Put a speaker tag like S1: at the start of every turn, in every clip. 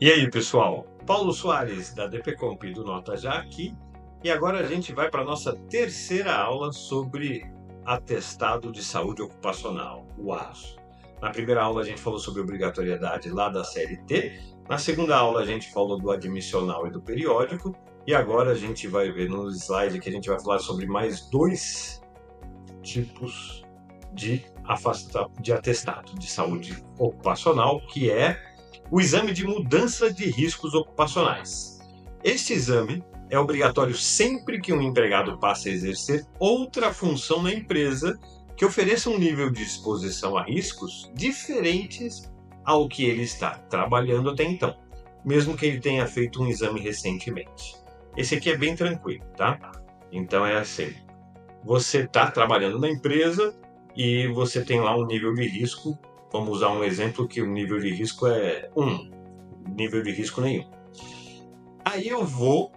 S1: E aí, pessoal? Paulo Soares, da DPComp do Nota Já aqui. E agora a gente vai para a nossa terceira aula sobre atestado de saúde ocupacional, o ASO. Na primeira aula a gente falou sobre obrigatoriedade lá da CLT. Na segunda aula a gente falou do admissional e do periódico. E agora a gente vai ver no slide que a gente vai falar sobre mais dois tipos de atestado de saúde ocupacional, que é o exame de mudança de riscos ocupacionais. Este exame é obrigatório sempre que um empregado passe a exercer outra função na empresa que ofereça um nível de exposição a riscos diferentes ao que ele está trabalhando até então, mesmo que ele tenha feito um exame recentemente. Esse aqui é bem tranquilo, tá? Então é assim, você está trabalhando na empresa e você tem lá um nível de risco. Vamos usar um exemplo que o nível de risco é 1, nível de risco nenhum. Aí eu vou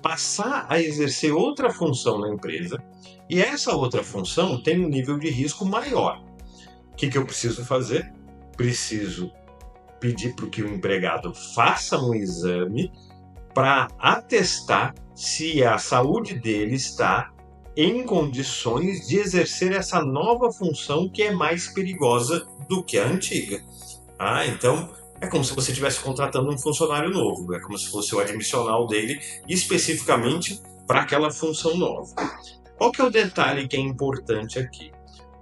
S1: passar a exercer outra função na empresa e essa outra função tem um nível de risco maior. O que eu preciso fazer? Preciso pedir para que o empregado faça um exame para atestar se a saúde dele está em condições de exercer essa nova função que é mais perigosa do que a antiga. Então é como se você estivesse contratando um funcionário novo, é como se fosse o admissional dele especificamente para aquela função nova. Qual que é o detalhe que é importante aqui?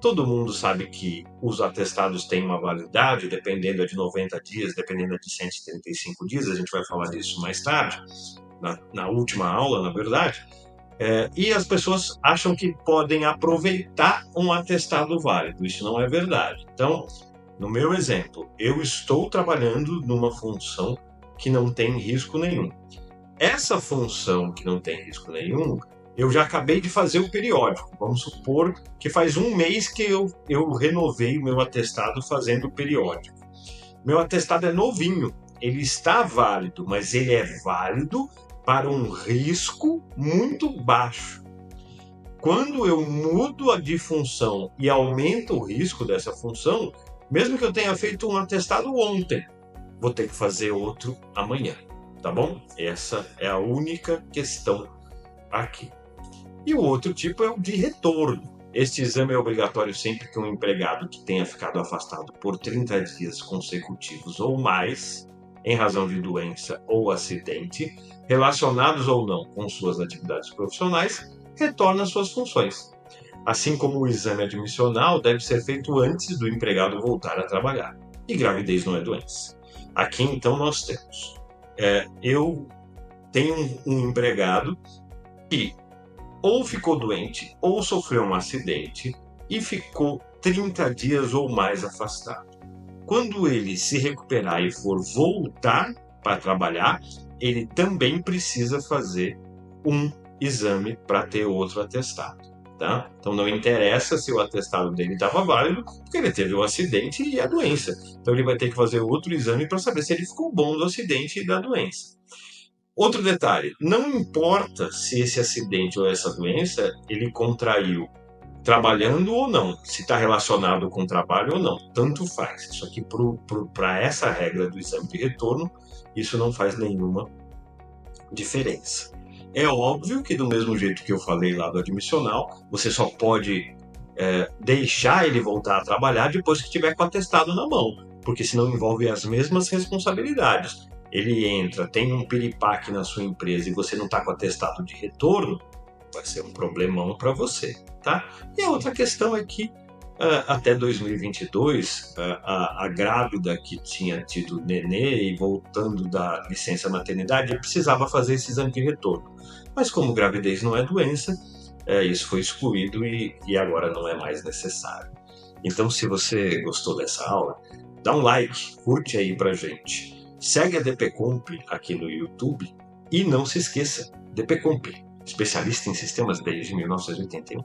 S1: Todo mundo sabe que os atestados têm uma validade, dependendo de 90 dias, dependendo de 135 dias, a gente vai falar disso mais tarde, na última aula, na verdade. E as pessoas acham que podem aproveitar um atestado válido. Isso não é verdade. Então, no meu exemplo, eu estou trabalhando numa função que não tem risco nenhum. Essa função que não tem risco nenhum, eu já acabei de fazer o periódico. Vamos supor que faz um mês que eu renovei o meu atestado fazendo o periódico. Meu atestado é novinho, ele está válido, mas ele é válido para um risco muito baixo. Quando eu mudo de função e aumento o risco dessa função, mesmo que eu tenha feito um atestado ontem, vou ter que fazer outro amanhã, tá bom? Essa é a única questão aqui. E o outro tipo é o de retorno. Este exame é obrigatório sempre que um empregado que tenha ficado afastado por 30 dias consecutivos ou mais, em razão de doença ou acidente, relacionados ou não com suas atividades profissionais, retorna às suas funções. Assim como o exame admissional deve ser feito antes do empregado voltar a trabalhar. E gravidez não é doença. Aqui então nós temos, eu tenho um empregado que ou ficou doente ou sofreu um acidente e ficou 30 dias ou mais afastado. Quando ele se recuperar e for voltar para trabalhar, ele também precisa fazer um exame para ter outro atestado. Tá? Então não interessa se o atestado dele estava válido, porque ele teve o acidente e a doença. Então ele vai ter que fazer outro exame para saber se ele ficou bom do acidente e da doença. Outro detalhe, não importa se esse acidente ou essa doença ele contraiu trabalhando ou não, se está relacionado com o trabalho ou não, tanto faz. Isso aqui, para essa regra do exame de retorno, isso não faz nenhuma diferença. É óbvio que do mesmo jeito que eu falei lá do admissional, você só pode deixar ele voltar a trabalhar depois que tiver com o atestado na mão, porque senão envolve as mesmas responsabilidades. Ele entra, tem um piripaque na sua empresa e você não está com atestado de retorno, vai ser um problemão para você, tá? E a outra questão é que até 2022, a grávida que tinha tido nenê e voltando da licença maternidade precisava fazer esse exame de retorno. Mas como gravidez não é doença, isso foi excluído e agora não é mais necessário. Então, se você gostou dessa aula, dá um like, curte aí pra gente. Segue a DPComp aqui no YouTube e não se esqueça, DPComp, especialista em sistemas desde 1981.